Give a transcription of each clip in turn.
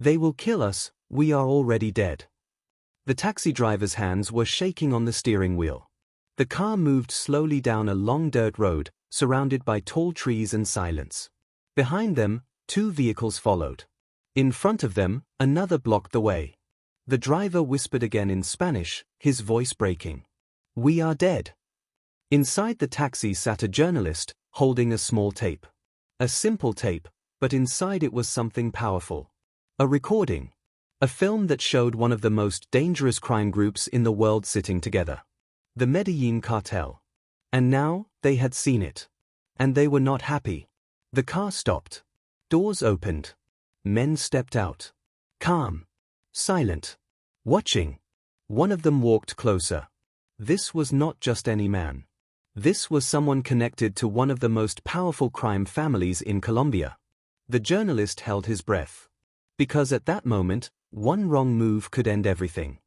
They will kill us, we are already dead. The taxi driver's hands were shaking on the steering wheel. The car moved slowly down a long dirt road, surrounded by tall trees and silence. Behind them, 2 vehicles followed. In front of them, another blocked the way. The driver whispered again in Spanish, his voice breaking. "We are dead." Inside the taxi sat a journalist, holding a small tape. A simple tape, but inside it was something powerful. A recording. A film that showed one of the most dangerous crime groups in the world sitting together. The Medellín Cartel. And now, they had seen it. And they were not happy. The car stopped. Doors opened. Men stepped out. Calm. Silent. Watching. One of them walked closer. This was not just any man. This was someone connected to one of the most powerful crime families in Colombia. The journalist held his breath. Because at that moment, one wrong move could end everything.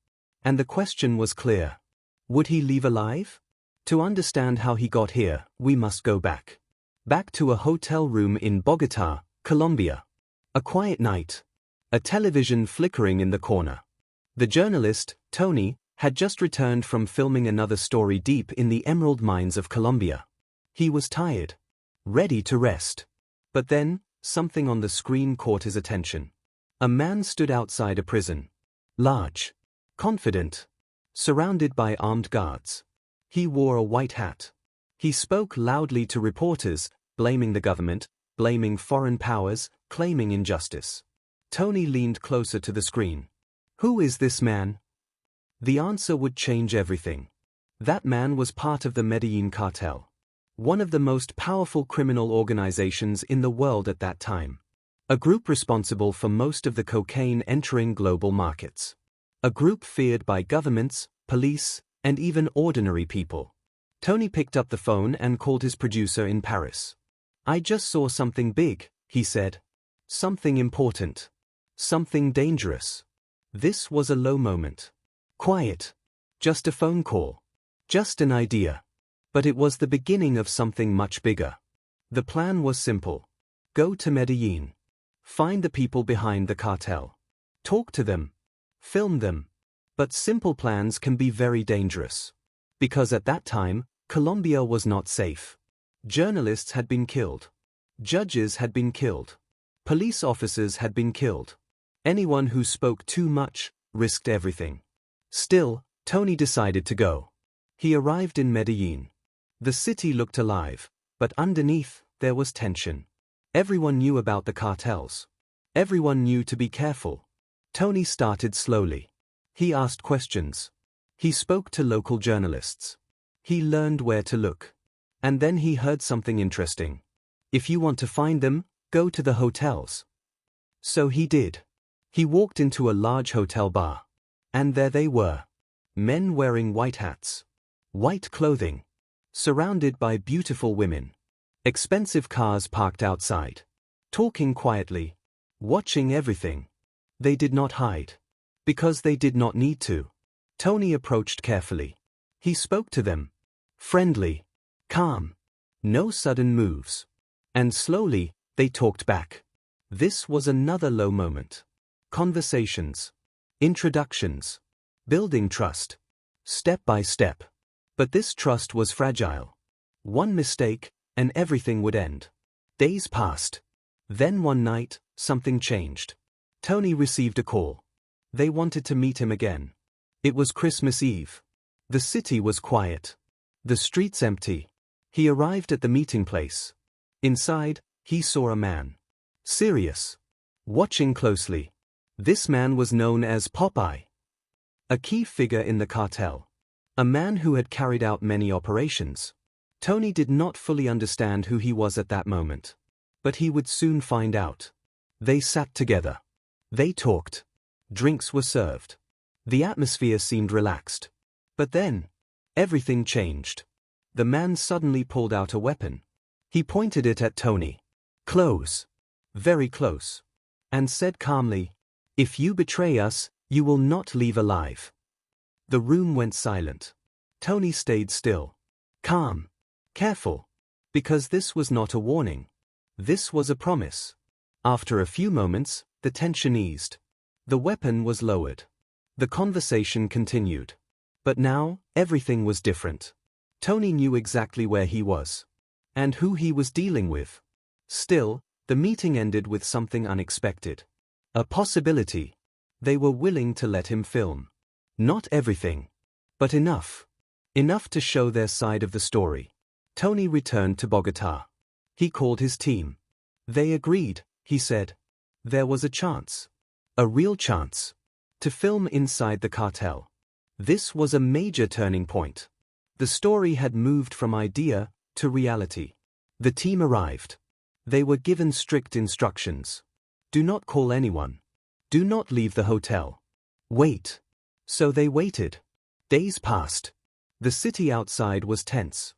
And the question was clear. Would he leave alive? To understand how he got here, we must go back. Back to a hotel room in Bogotá, Colombia. A quiet night. A television flickering in the corner. The journalist, Tony, had just returned from filming another story deep in the emerald mines of Colombia. He was tired. Ready to rest. But then, something on the screen caught his attention. A man stood outside a prison. Large. Confident. Surrounded by armed guards. He wore a white hat. He spoke loudly to reporters, blaming the government, blaming foreign powers, claiming injustice. Tony leaned closer to the screen. Who is this man? The answer would change everything. That man was part of the Medellín Cartel. One of the most powerful criminal organizations in the world at that time. A group responsible for most of the cocaine entering global markets. A group feared by governments, police, and even ordinary people. Tony picked up the phone and called his producer in Paris. "I just saw something big," he said. "Something important. Something dangerous." This was a low moment. Quiet. Just a phone call. Just an idea. But it was the beginning of something much bigger. The plan was simple. Go to Medellin. Find the people behind the cartel. Talk to them. Film them. But simple plans can be very dangerous. Because at that time, Colombia was not safe. Journalists had been killed. Judges had been killed. Police officers had been killed. Anyone who spoke too much risked everything. Still, Tony decided to go. He arrived in Medellin. The city looked alive, but underneath, there was tension. Everyone knew about the cartels. Everyone knew to be careful. Tony started slowly. He asked questions. He spoke to local journalists. He learned where to look. And then he heard something interesting. If you want to find them, go to the hotels. So he did. He walked into a large hotel bar. And there they were. Men wearing white hats. White clothing. Surrounded by beautiful women. Expensive cars parked outside. Talking quietly. Watching everything. They did not hide. Because they did not need to. Tony approached carefully. He spoke to them. Friendly. Calm. No sudden moves. And slowly, they talked back. This was another low moment. Conversations. Introductions. Building trust. Step by step. But this trust was fragile. One mistake, and everything would end. Days passed. Then one night, something changed. Tony received a call. They wanted to meet him again. It was Christmas Eve. The city was quiet. The streets empty. He arrived at the meeting place. Inside, he saw a man. Serious. Watching closely. This man was known as Popeye. A key figure in the cartel. A man who had carried out many operations. Tony did not fully understand who he was at that moment. But he would soon find out. They sat together. They talked. Drinks were served. The atmosphere seemed relaxed. But then, everything changed. The man suddenly pulled out a weapon. He pointed it at Tony. Close. Very close. And said calmly, "If you betray us, you will not leave alive." The room went silent. Tony stayed still. Calm. Careful. Because this was not a warning. This was a promise. After a few moments, the tension eased. The weapon was lowered. The conversation continued. But now, everything was different. Tony knew exactly where he was. And who he was dealing with. Still, the meeting ended with something unexpected. A possibility. They were willing to let him film. Not everything. But enough. Enough to show their side of the story. Tony returned to Bogotá. He called his team. They agreed, he said. There was a chance. A real chance. To film inside the cartel. This was a major turning point. The story had moved from idea to reality. The team arrived. They were given strict instructions. Do not call anyone. Do not leave the hotel. Wait. So they waited. Days passed. The city outside was tense.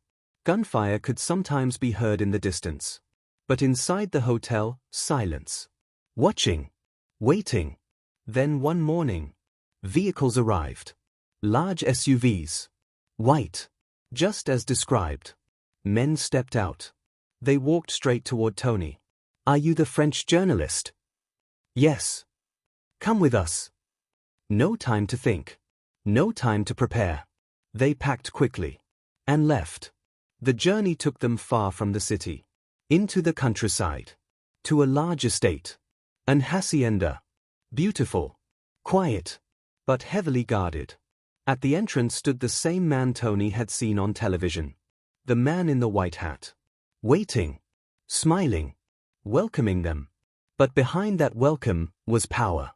Gunfire could sometimes be heard in the distance. But inside the hotel, silence. Watching. Waiting. Then one morning, vehicles arrived. Large SUVs. White. Just as described. Men stepped out. They walked straight toward Tony. Are you the French journalist? Yes. Come with us. No time to think. No time to prepare. They packed quickly. And left. The journey took them far from the city. Into the countryside. To a large estate. An hacienda. Beautiful. Quiet. But heavily guarded. At the entrance stood the same man Tony had seen on television. The man in the white hat. Waiting. Smiling. Welcoming them. But behind that welcome was power.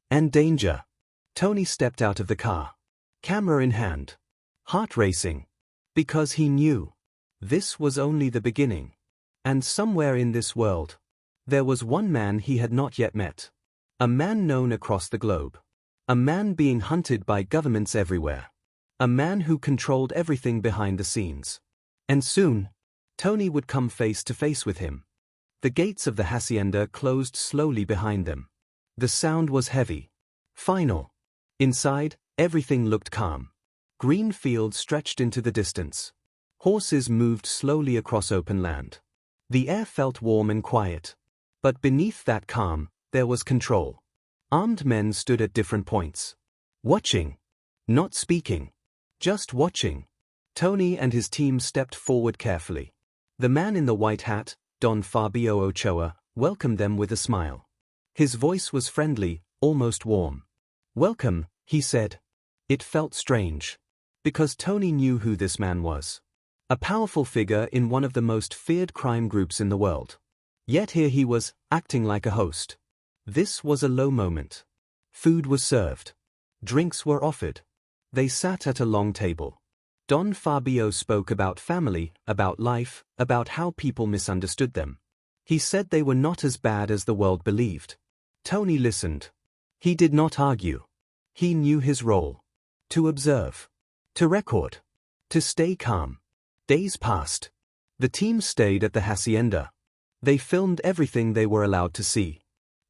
And danger. Tony stepped out of the car. Camera in hand. Heart racing. Because he knew. This was only the beginning. And somewhere in this world, there was one man he had not yet met. A man known across the globe. A man being hunted by governments everywhere. A man who controlled everything behind the scenes. And soon, Tony would come face to face with him. The gates of the hacienda closed slowly behind them. The sound was heavy. Final. Inside, everything looked calm. Green fields stretched into the distance. Horses moved slowly across open land. The air felt warm and quiet. But beneath that calm, there was control. Armed men stood at different points. Watching. Not speaking. Just watching. Tony and his team stepped forward carefully. The man in the white hat, Don Fabio Ochoa, welcomed them with a smile. His voice was friendly, almost warm. Welcome, he said. It felt strange. Because Tony knew who this man was. A powerful figure in one of the most feared crime groups in the world. Yet here he was, acting like a host. This was a low moment. Food was served. Drinks were offered. They sat at a long table. Don Fabio spoke about family, about life, about how people misunderstood them. He said they were not as bad as the world believed. Tony listened. He did not argue. He knew his role. To observe. To record. To stay calm. Days passed. The team stayed at the hacienda. They filmed everything they were allowed to see.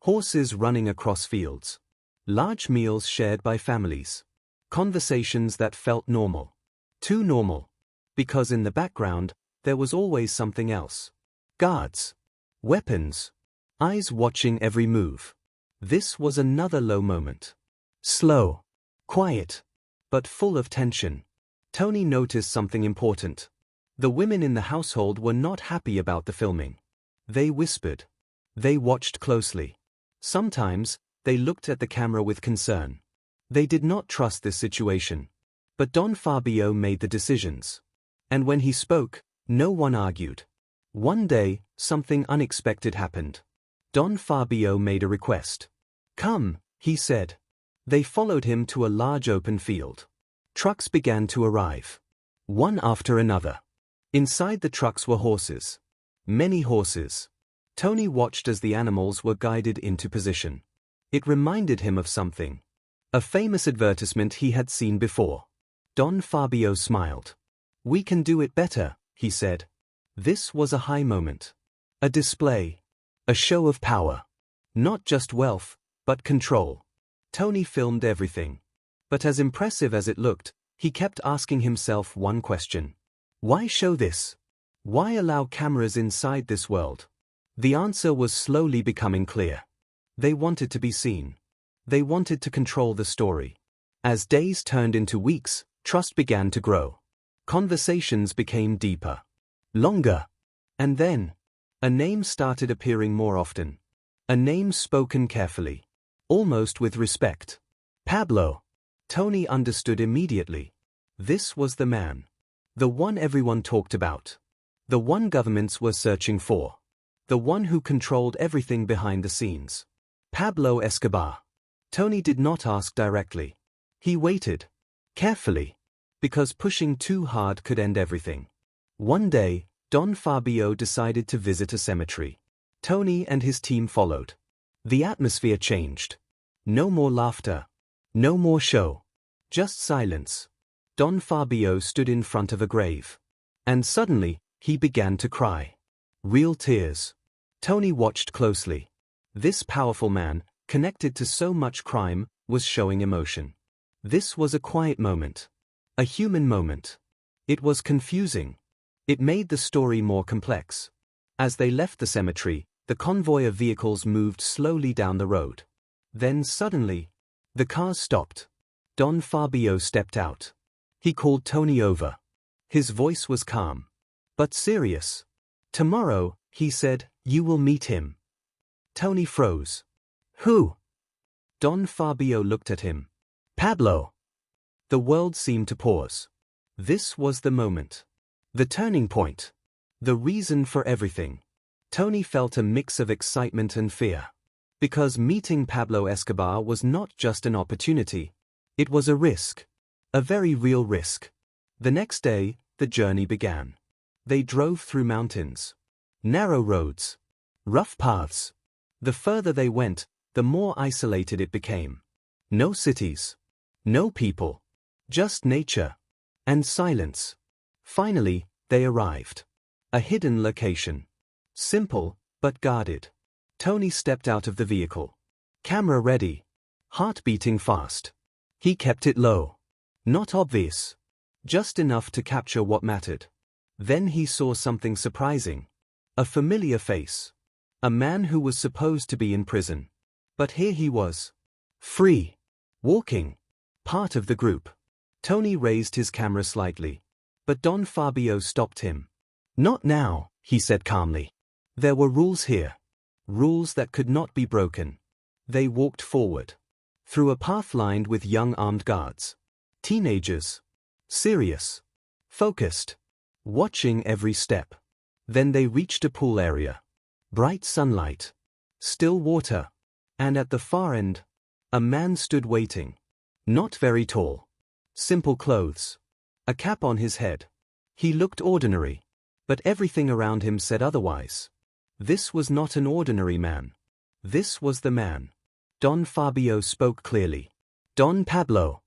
Horses running across fields. Large meals shared by families. Conversations that felt normal. Too normal. Because in the background, there was always something else. Guards. Weapons. Eyes watching every move. This was another low moment. Slow. Quiet. But full of tension. Tony noticed something important. The women in the household were not happy about the filming. They whispered. They watched closely. Sometimes, they looked at the camera with concern. They did not trust this situation. But Don Fabio made the decisions. And when he spoke, no one argued. One day, something unexpected happened. Don Fabio made a request. Come, he said. They followed him to a large open field. Trucks began to arrive. One after another. Inside the trucks were horses. Many horses. Tony watched as the animals were guided into position. It reminded him of something. A famous advertisement he had seen before. Don Fabio smiled. We can do it better, he said. This was a high moment. A display. A show of power. Not just wealth, but control. Tony filmed everything. But as impressive as it looked, he kept asking himself one question. Why show this? Why allow cameras inside this world? The answer was slowly becoming clear. They wanted to be seen. They wanted to control the story. As days turned into weeks, trust began to grow. Conversations became deeper, longer. And then, a name started appearing more often. A name spoken carefully, almost with respect. Pablo. Tony understood immediately. This was the man. The one everyone talked about. The one governments were searching for. The one who controlled everything behind the scenes. Pablo Escobar. Tony did not ask directly. He waited. Carefully. Because pushing too hard could end everything. One day, Don Fabio decided to visit a cemetery. Tony and his team followed. The atmosphere changed. No more laughter. No more show. Just silence. Don Fabio stood in front of a grave. And suddenly, he began to cry. Real tears. Tony watched closely. This powerful man, connected to so much crime, was showing emotion. This was a quiet moment. A human moment. It was confusing. It made the story more complex. As they left the cemetery, the convoy of vehicles moved slowly down the road. Then suddenly, the cars stopped. Don Fabio stepped out. He called Tony over. His voice was calm, but serious. Tomorrow, he said, you will meet him. Tony froze. Who? Don Fabio looked at him. Pablo. The world seemed to pause. This was the moment. The turning point. The reason for everything. Tony felt a mix of excitement and fear. Because meeting Pablo Escobar was not just an opportunity. It was a risk. A very real risk. The next day, the journey began. They drove through mountains. Narrow roads. Rough paths. The further they went, the more isolated it became. No cities. No people. Just nature. And silence. Finally, they arrived. A hidden location. Simple, but guarded. Tony stepped out of the vehicle. Camera ready. Heart beating fast. He kept it low. Not obvious. Just enough to capture what mattered. Then he saw something surprising. A familiar face. A man who was supposed to be in prison. But here he was. Free. Walking. Part of the group. Tony raised his camera slightly. But Don Fabio stopped him. Not now, he said calmly. There were rules here. Rules that could not be broken. They walked forward. Through a path lined with young armed guards. Teenagers. Serious. Focused. Watching every step. Then they reached a pool area. Bright sunlight. Still water. And at the far end, a man stood waiting. Not very tall. Simple clothes. A cap on his head. He looked ordinary. But everything around him said otherwise. This was not an ordinary man. This was the man. Don Fabio spoke clearly. Don Pablo.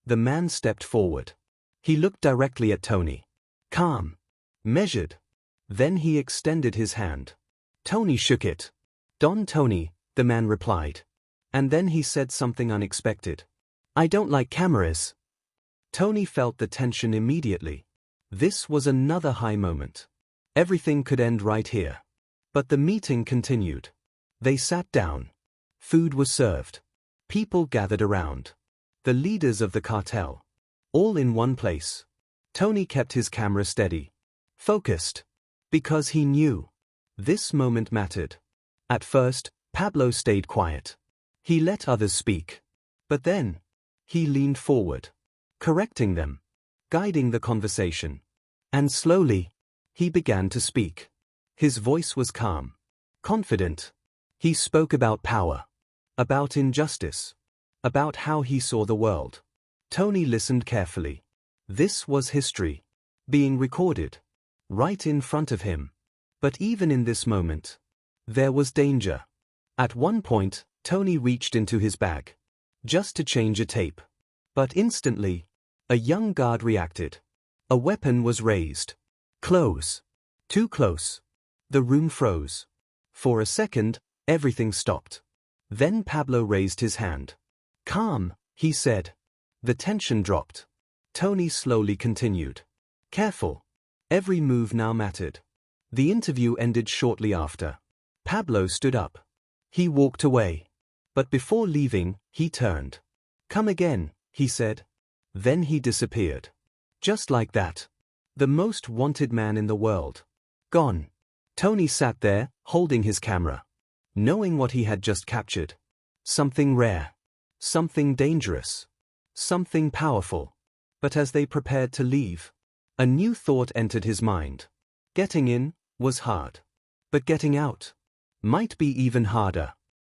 The man stepped forward. He looked directly at Tony. Calm. Measured. Then he extended his hand. Tony shook it. Don Tony, the man replied. And then he said something unexpected. I don't like cameras. Tony felt the tension immediately. This was another high moment. Everything could end right here. But the meeting continued. They sat down. Food was served. People gathered around. The leaders of the cartel. All in one place. Tony kept his camera steady. Focused. Because he knew. This moment mattered. At first, Pablo stayed quiet. He let others speak. But then, he leaned forward. Correcting them. Guiding the conversation. And slowly, he began to speak. His voice was calm. Confident. He spoke about power. About injustice. About how he saw the world. Tony listened carefully. This was history. Being recorded. Right in front of him. But even in this moment, there was danger. At one point, Tony reached into his bag. Just to change a tape. But instantly, a young guard reacted. A weapon was raised. Close. Too close. The room froze. For a second, everything stopped. Then Pablo raised his hand. Calm, he said. The tension dropped. Tony slowly continued. Careful. Every move now mattered. The interview ended shortly after. Pablo stood up. He walked away. But before leaving, he turned. "Come again," he said. Then he disappeared. Just like that. The most wanted man in the world. Gone. Tony sat there, holding his camera. Knowing what he had just captured. Something rare. Something dangerous. Something powerful. But as they prepared to leave, a new thought entered his mind. Getting in was hard. But getting out might be even harder.